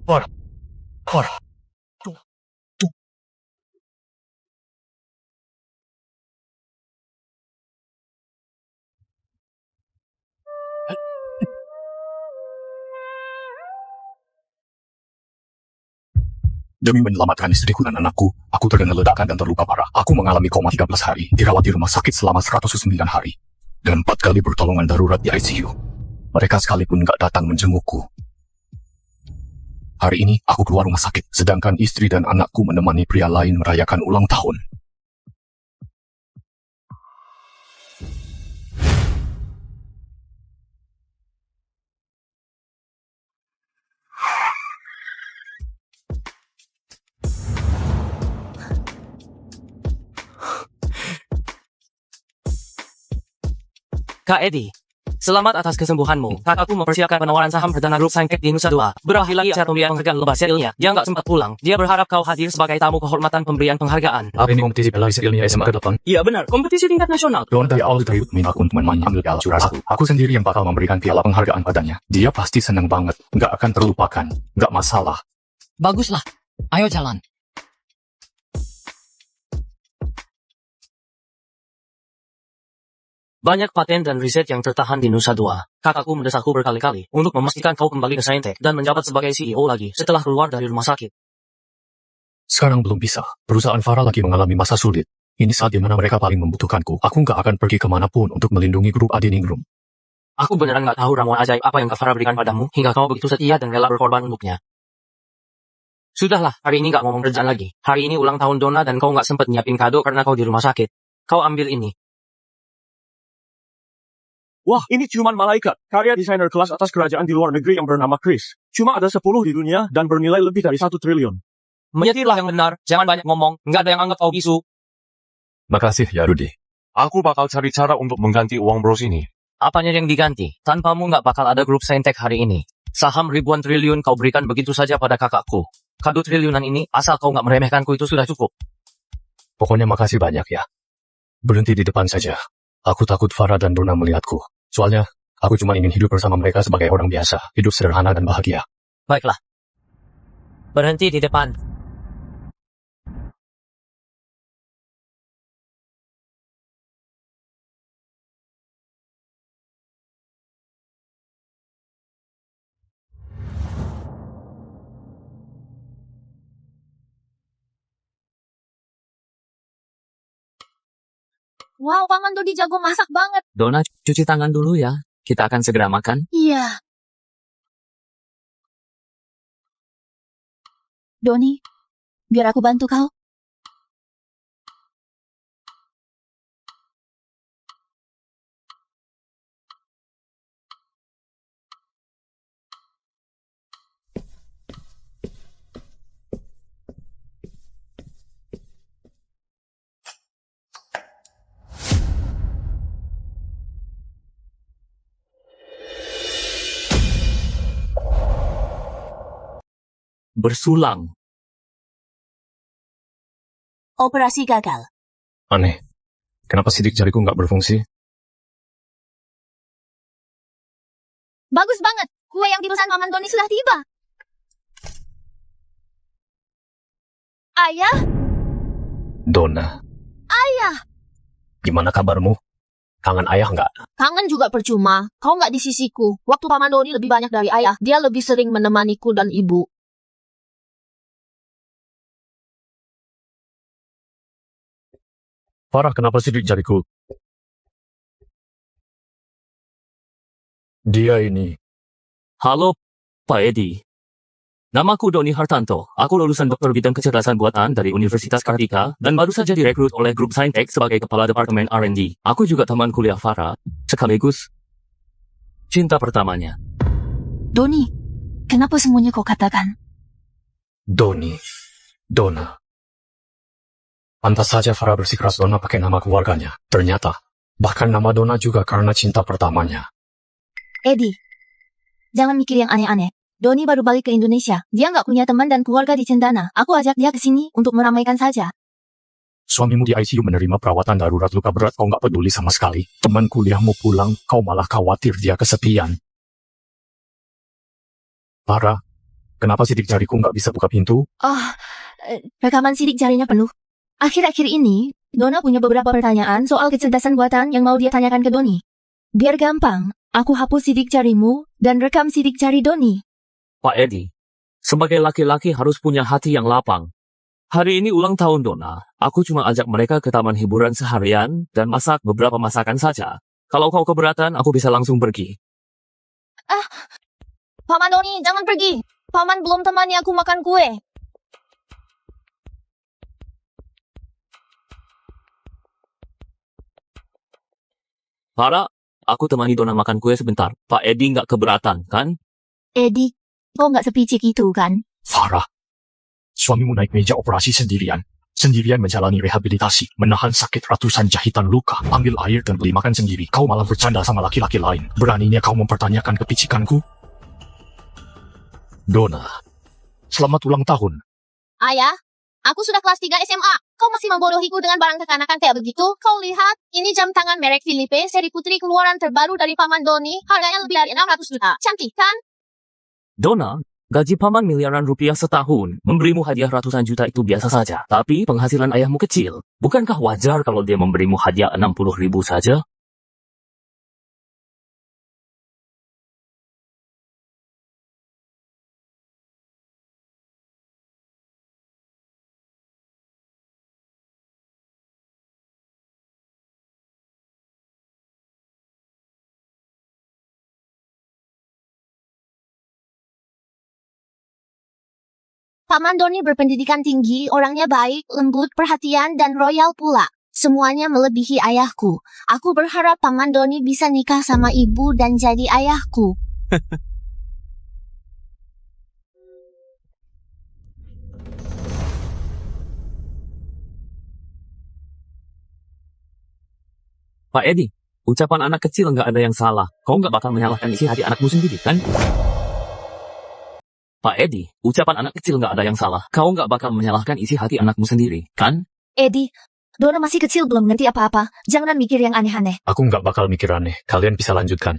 Farah, Farah, tuh, tuh. Demi menyelamatkan istriku dan anakku, aku terkena ledakan dan terluka parah. Aku mengalami koma 13 hari, dirawat di rumah sakit selama 109 hari, dan 4 kali pertolongan darurat di ICU. Mereka sekalipun nggak datang menjengukku. Hari ini, aku keluar rumah sakit, sedangkan istri dan anakku menemani pria lain merayakan ulang tahun. Kak Edi, selamat atas kesembuhanmu. Kakakku mempersiapkan penawaran saham perdana grup Saintek di Nusa Dua. Berakhir lagi acara pemberian penghargaan lomba serilnya. Dia nggak sempat pulang. Dia berharap kau hadir sebagai tamu kehormatan pemberian penghargaan. Apa ini kompetisi piala ilmiah SMA ke-8? Iya benar, kompetisi tingkat nasional. Don dari awal kita minta aku untuk mengambil piala juara 1. Aku sendiri yang bakal memberikan piala penghargaan padanya. Dia pasti senang banget. Nggak akan terlupakan. Nggak masalah. Baguslah. Ayo jalan. Banyak paten dan riset yang tertahan di Nusa Dua. Kakakku mendesakku berkali-kali untuk memastikan kau kembali ke Saintek dan menjabat sebagai CEO lagi setelah keluar dari rumah sakit. Sekarang belum bisa. Perusahaan Farah lagi mengalami masa sulit. Ini saat dimana mereka paling membutuhkanku. Aku nggak akan pergi kemanapun untuk melindungi grup Adiningrum. Aku beneran nggak tahu ramuan ajaib apa yang Kak Farah berikan padamu hingga kau begitu setia dan rela berkorban untuknya. Sudahlah, hari ini nggak ngomong kerjaan lagi. Hari ini ulang tahun Donna dan kau nggak sempat nyiapin kado karena kau di rumah sakit. Kau ambil ini. Wah, ini ciuman malaikat, karya desainer kelas atas kerajaan di luar negeri yang bernama Chris. Cuma ada 10 di dunia dan bernilai lebih dari 1 triliun. Menyetirlah yang benar, jangan banyak ngomong, nggak ada yang anggap kau bisu. Makasih ya Rudy. Aku bakal cari cara untuk mengganti uang bros ini. Apanya yang diganti? Tanpamu nggak bakal ada grup Saintek hari ini. Saham ribuan triliun kau berikan begitu saja pada kakakku. Kado triliunan ini, asal kau nggak meremehkanku itu sudah cukup. Pokoknya makasih banyak ya. Berhenti di depan saja. Aku takut Farah dan Donna melihatku. Soalnya, aku cuma ingin hidup bersama mereka sebagai orang biasa. Hidup sederhana dan bahagia. Baiklah. Berhenti di depan. Wow, Paman Dodi jago masak banget. Donna, cuci tangan dulu ya. Kita akan segera makan. Iya. Doni, biar aku bantu kau. Bersulang. Operasi gagal. Aneh. Kenapa sidik jariku nggak berfungsi? Bagus banget. Kue yang dipesan Paman Doni sudah tiba. Ayah? Donna. Ayah! Gimana kabarmu? Kangen ayah nggak? Kangen juga percuma. Kau nggak di sisiku. Waktu Paman Doni lebih banyak dari ayah. Dia lebih sering menemaniku dan ibu. Farah, kenapa sidik jariku? Dia ini. Halo, Pak Edi. Namaku Doni Hartanto. Aku lulusan dokter bidang kecerdasan buatan dari Universitas Kartika dan baru saja direkrut oleh grup Saintek sebagai kepala departemen R&D. Aku juga teman kuliah Farah, sekaligus cinta pertamanya. Doni, kenapa semuanya kau katakan? Doni. Donna. Pantas saja Farah bersikeras Donna pakai nama keluarganya. Ternyata, bahkan nama Donna juga karena cinta pertamanya. Edi, jangan mikir yang aneh-aneh. Doni baru balik ke Indonesia. Dia nggak punya teman dan keluarga di Cendana. Aku ajak dia ke sini untuk meramaikan saja. Suamimu di ICU menerima perawatan darurat luka berat, kau nggak peduli sama sekali. Teman kuliahmu pulang, kau malah khawatir dia kesepian. Farah, Kenapa sidik jariku nggak bisa buka pintu? Rekaman sidik jarinya penuh. Akhir-akhir ini, Donna punya beberapa pertanyaan soal kecerdasan buatan yang mau dia tanyakan ke Doni. Biar gampang, aku hapus sidik jarimu dan rekam sidik jari Doni. Pak Edi, sebagai laki-laki harus punya hati yang lapang. Hari ini ulang tahun Donna. Aku cuma ajak mereka ke taman hiburan seharian dan masak beberapa masakan saja. Kalau kau keberatan, aku bisa langsung pergi. Paman Doni, jangan pergi. Paman belum temani aku makan kue. Farah, aku temani Donna makan kue sebentar. Pak Edi nggak keberatan, kan? Edi, kau nggak sepicik itu kan? Farah, suamimu naik meja operasi sendirian. Sendirian menjalani rehabilitasi, menahan sakit ratusan jahitan luka, ambil air dan beli makan sendiri. Kau malah bercanda sama laki-laki lain. Beraninya kau mempertanyakan kepicikanku? Donna, selamat ulang tahun. Ayah, aku sudah kelas 3 SMA. Kau masih membodohiku dengan barang kekanakan kayak begitu? Kau lihat, ini jam tangan merek Philippe, seri putri keluaran terbaru dari Paman Doni. Harganya lebih dari 600 juta. Cantik, kan? Donna, gaji paman miliaran rupiah setahun. Memberimu hadiah ratusan juta itu biasa saja. Tapi penghasilan ayahmu kecil. Bukankah wajar kalau dia memberimu hadiah 60.000 saja? Paman Doni berpendidikan tinggi, orangnya baik, lembut, perhatian, dan royal pula. Semuanya melebihi ayahku. Aku berharap Paman Doni bisa nikah sama ibu dan jadi ayahku. Pak Edi, ucapan anak kecil nggak ada yang salah. Kau nggak bakal menyalahkan isi hati anakmu sendiri, kan? Pak Edi, ucapan anak kecil nggak ada yang salah. Kau nggak bakal menyalahkan isi hati anakmu sendiri, kan? Edi, Donna masih kecil belum ngerti apa-apa. Jangan mikir yang aneh-aneh. Aku nggak bakal mikir aneh. Kalian bisa lanjutkan.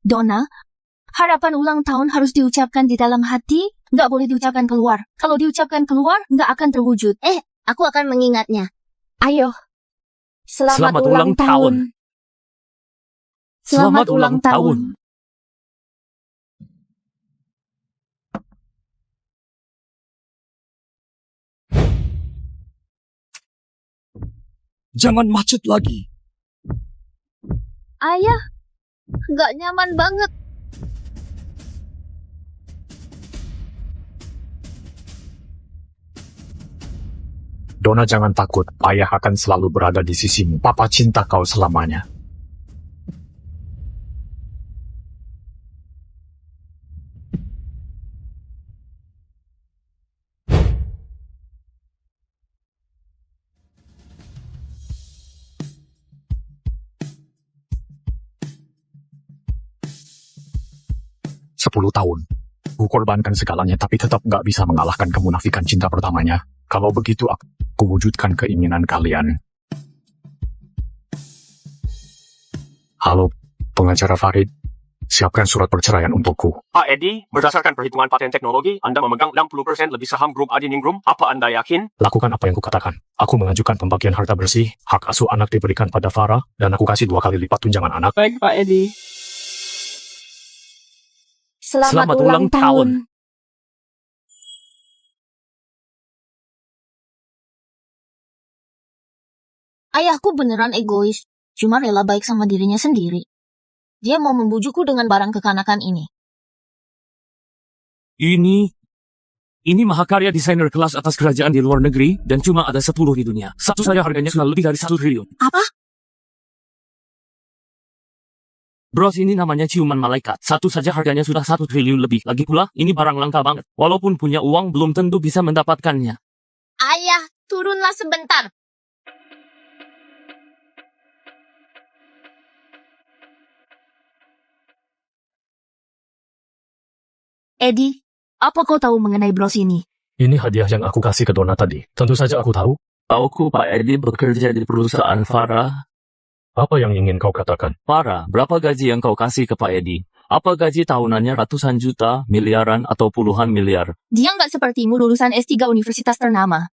Donna, harapan ulang tahun harus diucapkan di dalam hati, nggak boleh diucapkan keluar. Kalau diucapkan keluar, nggak akan terwujud. Aku akan mengingatnya. Ayo. Selamat ulang tahun. Selamat ulang tahun. Jangan macet lagi. Ayah, nggak nyaman banget. Donna, jangan takut. Ayah akan selalu berada di sisimu. Papa cinta kau selamanya. Sepuluh tahun. Ku korbankan segalanya tapi tetap nggak bisa mengalahkan kemunafikan cinta pertamanya. Kalau begitu aku wujudkan keinginan kalian. Halo, pengacara Farid. Siapkan surat perceraian untukku. Pak Edi, berdasarkan perhitungan paten teknologi, Anda memegang 60% lebih saham grup Adiningrum. Apa Anda yakin? Lakukan apa yang kukatakan. Aku mengajukan pembagian harta bersih, hak asuh anak diberikan pada Farah, dan aku kasih 2 kali lipat tunjangan anak. Baik, Pak Edi. Selamat ulang tahun. Ayahku beneran egois, cuma rela baik sama dirinya sendiri. Dia mau membujukku dengan barang kekanakan ini. Ini mahakarya desainer kelas atas kerajaan di luar negeri dan cuma ada 10 di dunia. Satu saja harganya sudah lebih dari 1 triliun. Apa? Bros, ini namanya ciuman malaikat. Satu saja harganya sudah 1 triliun lebih. Lagi pula, ini barang langka banget. Walaupun punya uang, belum tentu bisa mendapatkannya. Ayah, turunlah sebentar. Edi, apa kau tahu mengenai bros ini? Ini hadiah yang aku kasih ke Donna tadi. Tentu saja aku tahu. Tauku Pak Edi bekerja di perusahaan Farah. Apa yang ingin kau katakan? Farah, berapa gaji yang kau kasih ke Pak Edi? Apa gaji tahunannya ratusan juta, miliaran, atau puluhan miliar? Dia nggak sepertimu lulusan S3 universitas ternama.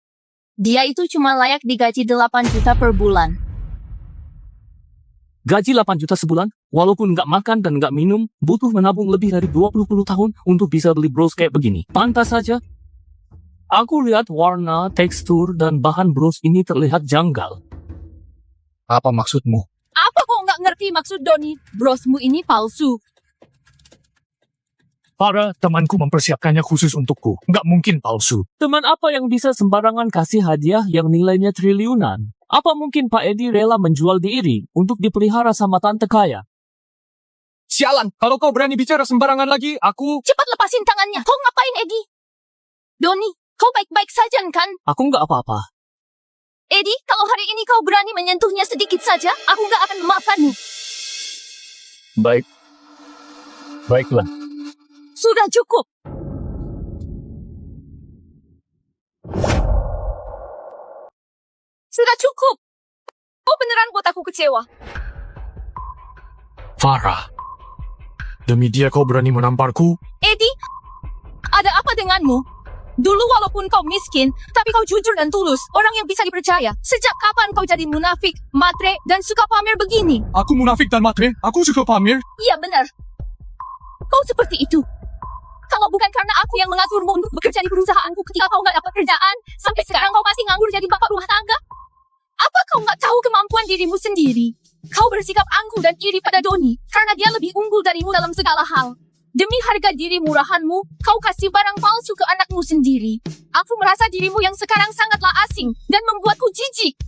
Dia itu cuma layak digaji 8 juta per bulan. Gaji 8 juta sebulan, walaupun nggak makan dan nggak minum, butuh menabung lebih dari 20 tahun untuk bisa beli bros kayak begini. Pantas saja. Aku lihat warna, tekstur, dan bahan bros ini terlihat janggal. Apa maksudmu? Apa kok nggak ngerti maksud Doni? Brosmu ini palsu. Para temanku mempersiapkannya khusus untukku. Nggak mungkin palsu. Teman apa yang bisa sembarangan kasih hadiah yang nilainya triliunan? Apa mungkin Pak Edi rela menjual diri untuk dipelihara sama tante kaya? Sialan, kalau kau berani bicara sembarangan lagi, aku... Cepat lepasin tangannya. Kau ngapain, Edi? Doni, kau baik-baik saja kan? Aku nggak apa-apa. Edi, kalau hari ini kau berani menyentuhnya sedikit saja, aku nggak akan memaafkanmu. Baiklah. Sudah cukup. Sudah cukup. Kau beneran buat aku kecewa. Farah, demi dia kau berani menamparku? Edi, ada apa denganmu? Dulu walaupun kau miskin, tapi kau jujur dan tulus. Orang yang bisa dipercaya. Sejak kapan kau jadi munafik, matre, dan suka pamer begini? Aku munafik dan matre, aku suka pamer. Iya benar. Kau seperti itu. Kalau bukan karena aku yang mengaturmu untuk bekerja di perusahaanku ketika kau nggak dapat kerjaan, sampai sekarang kau masih nganggur jadi bapak rumah tangga. Apa kau nggak tahu kemampuan dirimu sendiri? Kau bersikap angkuh dan iri pada Doni, karena dia lebih unggul darimu dalam segala hal. Demi harga diri murahanmu, kau kasih barang palsu ke anakmu sendiri. Aku merasa dirimu yang sekarang sangatlah asing, dan membuatku jijik.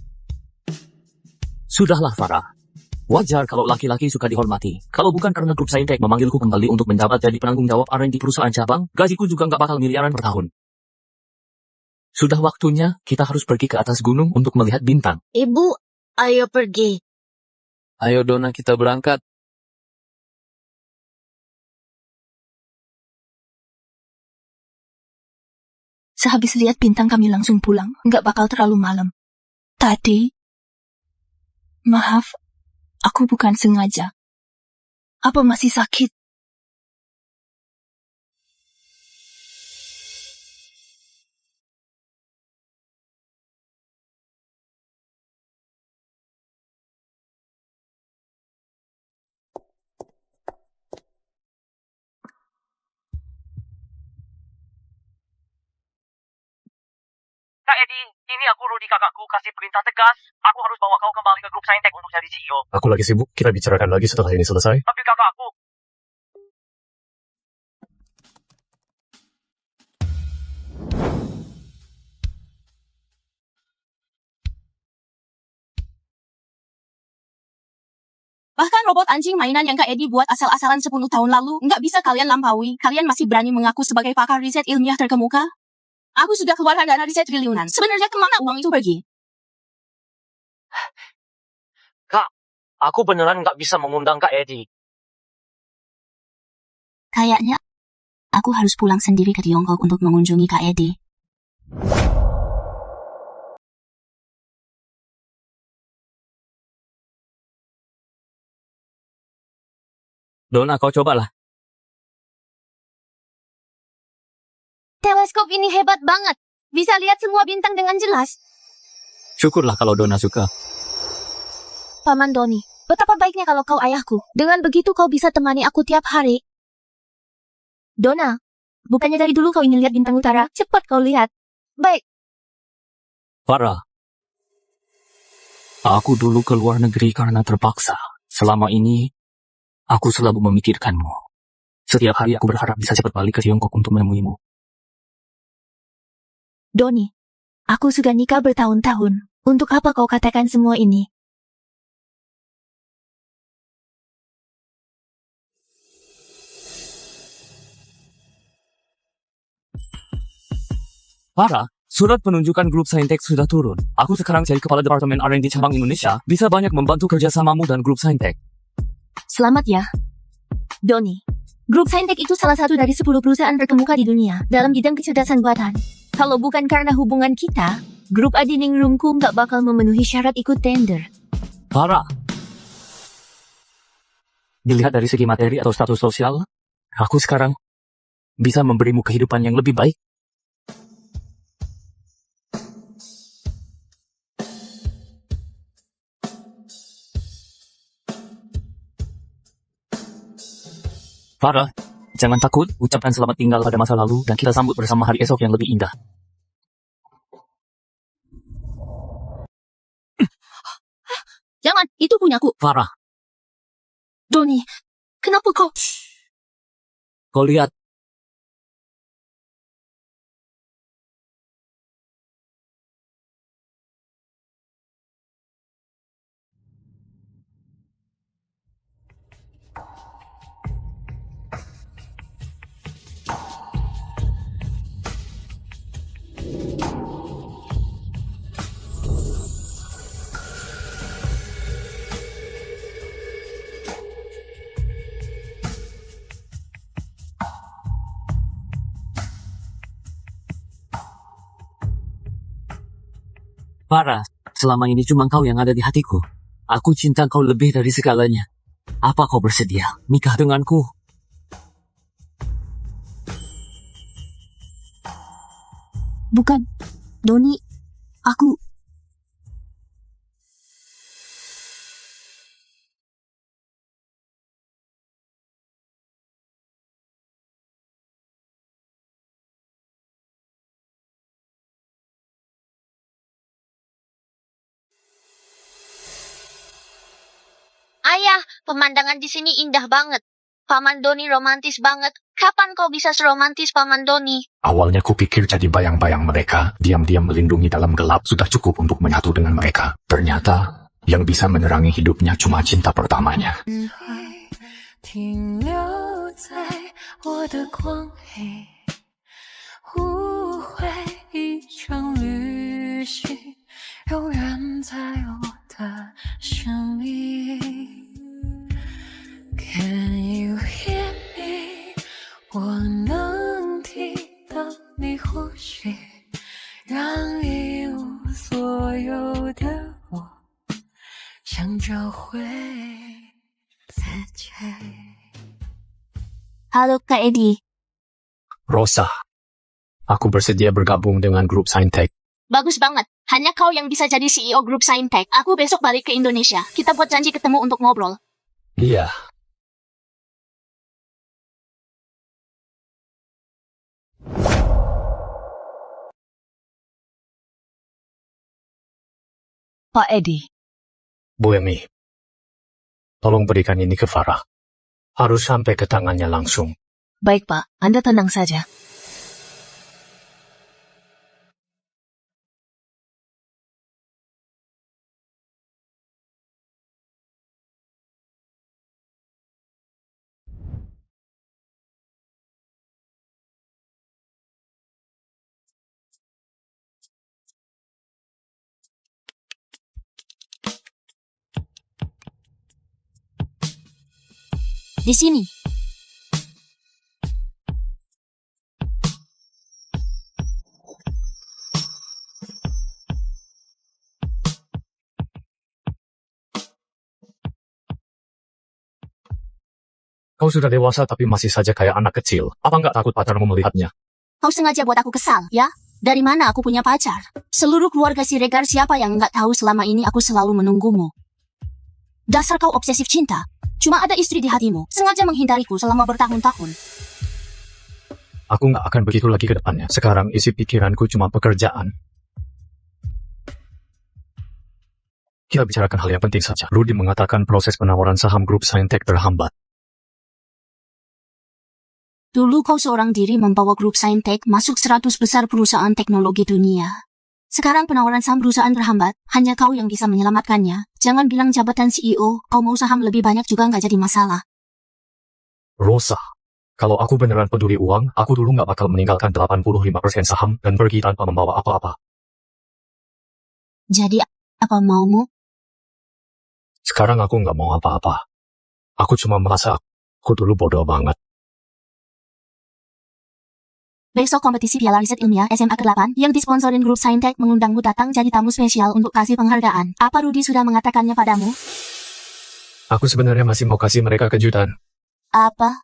Sudahlah, Farah. Wajar kalau laki-laki suka dihormati. Kalau bukan karena grup Saintek memanggilku kembali untuk menjabat jadi penanggung jawab R&D perusahaan cabang, gajiku juga nggak bakal miliaran per tahun. Sudah waktunya kita harus pergi ke atas gunung untuk melihat bintang. Ibu, ayo pergi. Ayo Dona, kita berangkat. Sehabis lihat bintang kami langsung pulang. Nggak bakal terlalu malam. Tadi, maaf, aku bukan sengaja. Apa masih sakit? Kak Edi, ini aku Rudi kakakku kasih perintah tegas. Aku harus bawa kau kembali ke grup Saintek untuk jadi CEO. Aku lagi sibuk, kita bicarakan lagi setelah ini selesai. Tapi kakakku, Bahkan robot anjing mainan yang Kak Edi buat asal-asalan 10 tahun lalu nggak bisa kalian lampaui. Kalian masih berani mengaku sebagai pakar riset ilmiah terkemuka? Aku sudah keluarkan dana riset triliunan. Sebenarnya kemana uang itu pergi? aku beneran nggak bisa mengundang Kak Edi. Kayaknya aku harus pulang sendiri ke Tiongkok untuk mengunjungi Kak Edi. Dona, kau cobalah. Teleskop ini hebat banget. Bisa lihat semua bintang dengan jelas. Syukurlah kalau Dona suka. Paman Doni, betapa baiknya kalau kau ayahku. Dengan begitu kau bisa temani aku tiap hari. Dona, bukannya dari dulu kau ingin lihat bintang utara? Cepat kau lihat. Baik. Farah, aku dulu ke luar negeri karena terpaksa. Selama ini, aku selalu memikirkanmu. Setiap hari aku berharap bisa cepat balik ke Tiongkok untuk menemuimu. Doni, aku sudah nikah bertahun-tahun. Untuk apa kau katakan semua ini? Farah, surat penunjukan grup Saintek sudah turun. Aku sekarang jadi kepala Departemen R&D Cabang Indonesia, bisa banyak membantu kerjasamamu dan grup Saintek. Selamat ya, Doni. Grup Saintek itu salah satu dari 10 perusahaan terkemuka di dunia dalam bidang kecerdasan buatan. Kalau bukan karena hubungan kita, grup Adiningrum nggak bakal memenuhi syarat ikut tender. Farah, Dilihat dari segi materi atau status sosial, aku sekarang bisa memberimu kehidupan yang lebih baik. Farah, jangan takut, ucapkan selamat tinggal pada masa lalu dan kita sambut bersama hari esok yang lebih indah. Jangan, itu punyaku. Farah, Doni, kenapa kau? kau lihat. Farah, selama ini cuma kau yang ada di hatiku. Aku cinta kau lebih dari segalanya. Apa kau bersedia nikah denganku? Bukan, Doni, aku... Ayah, pemandangan di sini indah banget. Paman Doni romantis banget. Kapan kau bisa seromantis Paman Doni? Awalnya kupikir jadi bayang-bayang mereka, diam-diam melindungi dalam gelap sudah cukup untuk menyatu dengan mereka. Ternyata, yang bisa menerangi hidupnya cuma cinta pertamanya. 停留在我的光黑，无悔一场旅行，永远在我的生命。Can you hear me？ 我能听到你呼吸，让一无所有的我想找回自己。 Halo Kak Edi. Rosa, aku bersedia bergabung dengan grup Saintek. Bagus banget. Hanya kau yang bisa jadi CEO grup Saintek. Aku besok balik ke Indonesia. Kita buat janji ketemu untuk ngobrol. Iya. Pak Edi. Bu Emi, tolong berikan ini ke Farah. Harus sampai ke tangannya langsung. Baik Pak, Anda tenang saja. Di sini. Kau sudah dewasa tapi masih saja kayak anak kecil. Apa nggak takut pacarmu melihatnya? Kau sengaja buat aku kesal, ya? Dari mana aku punya pacar? Seluruh keluarga Siregar siapa yang nggak tahu selama ini aku selalu menunggumu. Dasar kau obsesif cinta. Cuma ada istri di hatimu, sengaja menghindariku selama bertahun-tahun. Aku nggak akan begitu lagi ke depannya. Sekarang isi pikiranku cuma pekerjaan. Kita bicarakan hal yang penting saja. Rudy mengatakan proses penawaran saham grup Saintek terhambat. Dulu kau seorang diri membawa grup Saintek masuk 100 besar perusahaan teknologi dunia. Sekarang penawaran saham perusahaan terhambat, hanya kau yang bisa menyelamatkannya. Jangan bilang jabatan CEO, kau mau saham lebih banyak juga nggak jadi masalah. Rosa, kalau aku beneran peduli uang, aku dulu nggak bakal meninggalkan 85% saham dan pergi tanpa membawa apa-apa. Jadi, apa maumu? Sekarang aku nggak mau apa-apa. Aku cuma merasa aku dulu bodoh banget. Besok kompetisi Piala Riset Ilmiah SMA ke-8 yang disponsorin grup Saintek mengundangmu datang jadi tamu spesial untuk kasih penghargaan. Apa Rudy sudah mengatakannya padamu? Aku sebenarnya masih mau kasih mereka kejutan. Apa?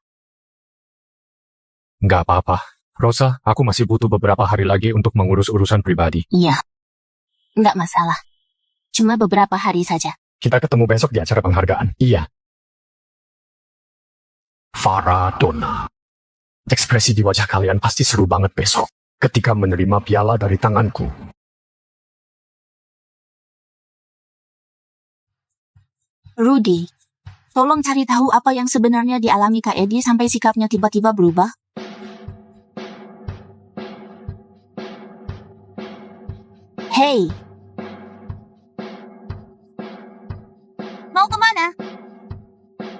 Nggak apa-apa. Rosa, aku masih butuh beberapa hari lagi untuk mengurus urusan pribadi. Iya. Nggak masalah. Cuma beberapa hari saja. Kita ketemu besok di acara penghargaan. Iya. Farah, Donna. Ekspresi di wajah kalian pasti seru banget besok ketika menerima piala dari tanganku. Rudy, tolong cari tahu apa yang sebenarnya dialami Kak Edi sampai sikapnya tiba-tiba berubah. Hey. Mau kemana?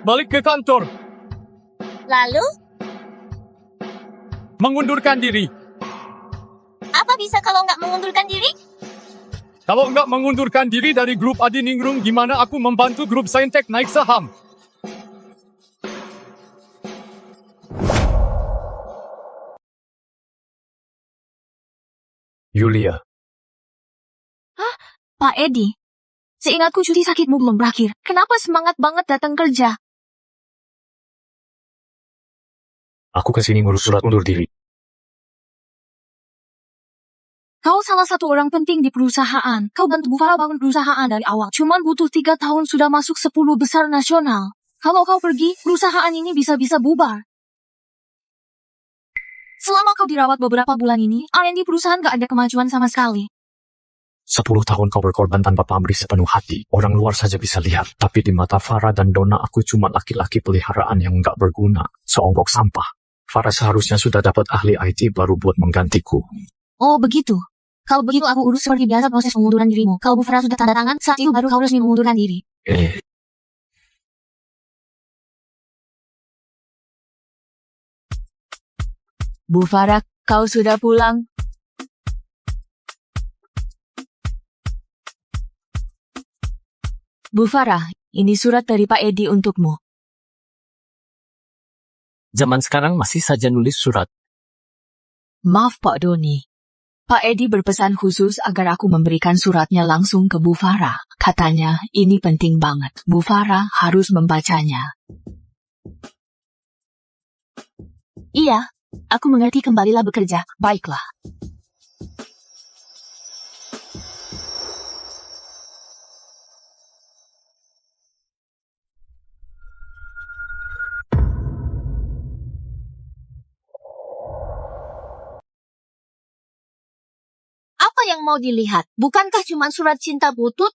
Balik ke kantor. Lalu? Mengundurkan diri. Apa bisa kalau nggak mengundurkan diri? Kalau nggak mengundurkan diri dari grup Adiningrum, gimana aku membantu grup Saintek naik saham? Yulia, Pak Edi, seingatku cuti sakitmu belum berakhir. Kenapa semangat banget datang kerja? aku kesini ngurus surat undur diri. Kau salah satu orang penting di perusahaan. Kau bantu Bu Farah bangun perusahaan dari awal. Cuman butuh 3 tahun sudah masuk 10 besar nasional. Kalau kau pergi, perusahaan ini bisa-bisa bubar. Selama kau dirawat beberapa bulan ini, R&D perusahaan gak ada kemajuan sama sekali. 10 tahun kau berkorban tanpa pamrih sepenuh hati. Orang luar saja bisa lihat. Tapi di mata Farah dan Donna, aku cuma laki-laki peliharaan yang nggak berguna. Seonggok sampah. Farah seharusnya sudah dapat ahli IT baru buat menggantiku. Oh begitu. Kalau begitu aku urus seperti biasa proses pengunduran dirimu. Kalau Bu Farah sudah tanda tangan, saat itu baru kau resmi mengundurkan diri. Bu Farah, kau sudah pulang? Bu Farah, ini surat dari Pak Edi untukmu. Zaman sekarang masih saja nulis surat. Maaf Pak Doni. Pak Edi berpesan khusus agar aku memberikan suratnya langsung ke Bu Farah. Katanya, ini penting banget. Bu Farah harus membacanya. Iya, aku mengerti, kembalilah bekerja. Baiklah. Apa yang mau dilihat? Bukankah cuma surat cinta butut?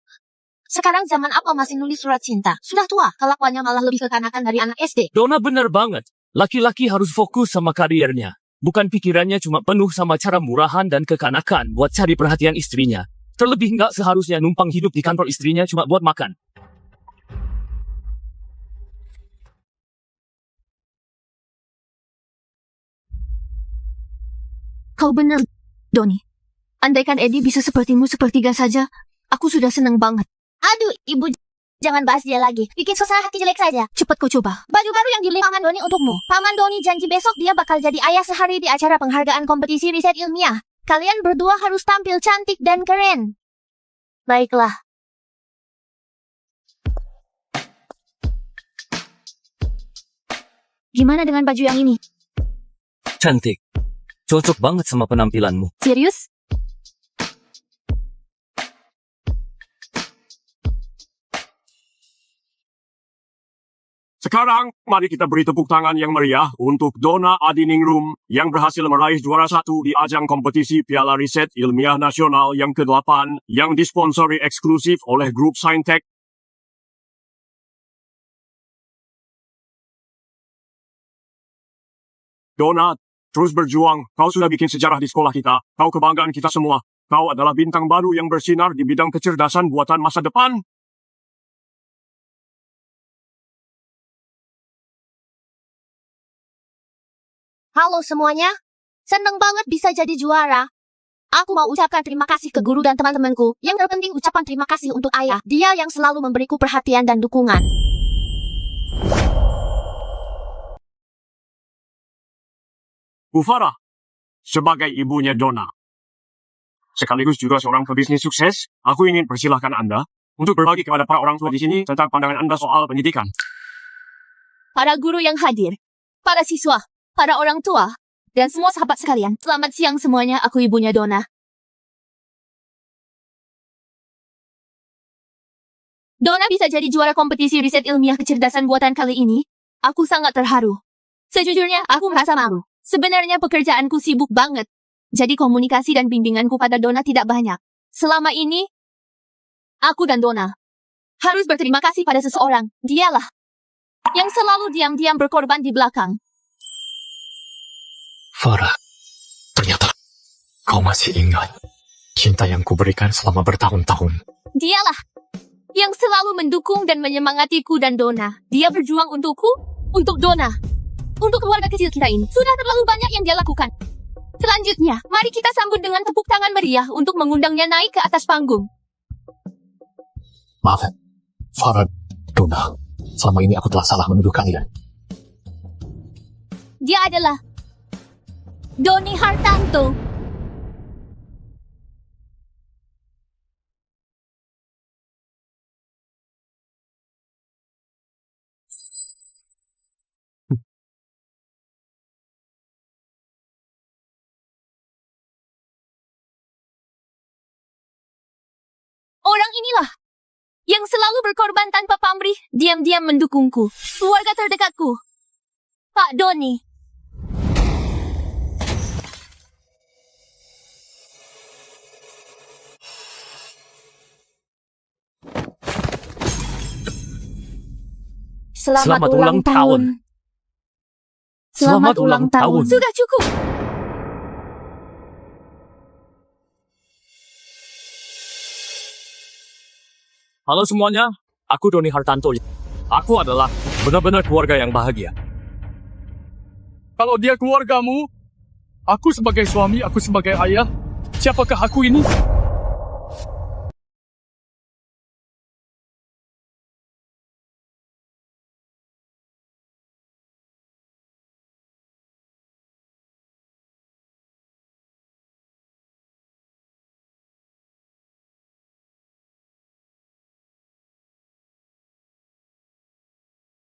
Sekarang zaman apa masih nulis surat cinta? Sudah tua, kelakuannya malah lebih kekanakan dari anak SD. Donna bener banget. Laki-laki harus fokus sama karirnya. Bukan pikirannya cuma penuh sama cara murahan dan kekanakan buat cari perhatian istrinya. Terlebih nggak seharusnya numpang hidup di kantor istrinya cuma buat makan. Kau benar, Doni. Andaikan Edi bisa sepertimu sepertiga saja, aku sudah senang banget. Aduh, ibu, jangan bahas dia lagi. Bikin suasana hati jelek saja. Cepat kau coba. Baju baru yang dibeli Paman Doni untukmu. Paman Doni janji besok dia bakal jadi ayah sehari di acara penghargaan kompetisi riset ilmiah. Kalian berdua harus tampil cantik dan keren. Baiklah. Gimana dengan baju yang ini? Cantik. Cocok banget sama penampilanmu. Serius? Sekarang, mari kita beri tepuk tangan yang meriah untuk Donna Adiningrum yang berhasil meraih juara 1 di ajang kompetisi Piala Riset Ilmiah Nasional yang ke-8 yang disponsori eksklusif oleh grup Saintek. Donna, terus berjuang. Kau sudah bikin sejarah di sekolah kita. Kau kebanggaan kita semua. Kau adalah bintang baru yang bersinar di bidang kecerdasan buatan masa depan. Halo semuanya. Seneng banget bisa jadi juara. Aku mau ucapkan terima kasih ke guru dan teman-temanku. Yang terpenting ucapan terima kasih untuk ayah. Dia yang selalu memberiku perhatian dan dukungan. Bu Farah, sebagai ibunya Donna, sekaligus juga seorang pebisnis sukses, aku ingin persilahkan Anda untuk berbagi kepada para orang tua di sini tentang pandangan Anda soal pendidikan. Para guru yang hadir, para siswa, para orang tua, dan semua sahabat sekalian. Selamat siang semuanya, aku ibunya Donna. Donna bisa jadi juara kompetisi riset ilmiah kecerdasan buatan kali ini. Aku sangat terharu. Sejujurnya, aku merasa malu. Sebenarnya pekerjaanku sibuk banget. Jadi komunikasi dan bimbinganku pada Donna tidak banyak. Selama ini, aku dan Donna harus berterima kasih pada seseorang. Dialah yang selalu diam-diam berkorban di belakang. Farah, ternyata kau masih ingat cinta yang kuberikan selama bertahun-tahun. Dialah yang selalu mendukung dan menyemangatiku dan Donna. Dia berjuang untukku, untuk Donna, untuk keluarga kecil kita ini. Sudah terlalu banyak yang dia lakukan. Selanjutnya, mari kita sambut dengan tepuk tangan meriah untuk mengundangnya naik ke atas panggung. Maaf, Farah, Donna. Selama ini aku telah salah menuduh kalian. Dia adalah Doni Hartanto. Orang inilah yang selalu berkorban tanpa pamrih, diam-diam mendukungku. Keluarga terdekatku, Pak Doni. Selamat ulang tahun. Selamat ulang tahun. Sudah cukup. Halo semuanya, aku Doni Hartanto. Aku adalah benar-benar keluarga yang bahagia. Kalau dia keluargamu, aku sebagai suami, aku sebagai ayah, siapakah aku ini?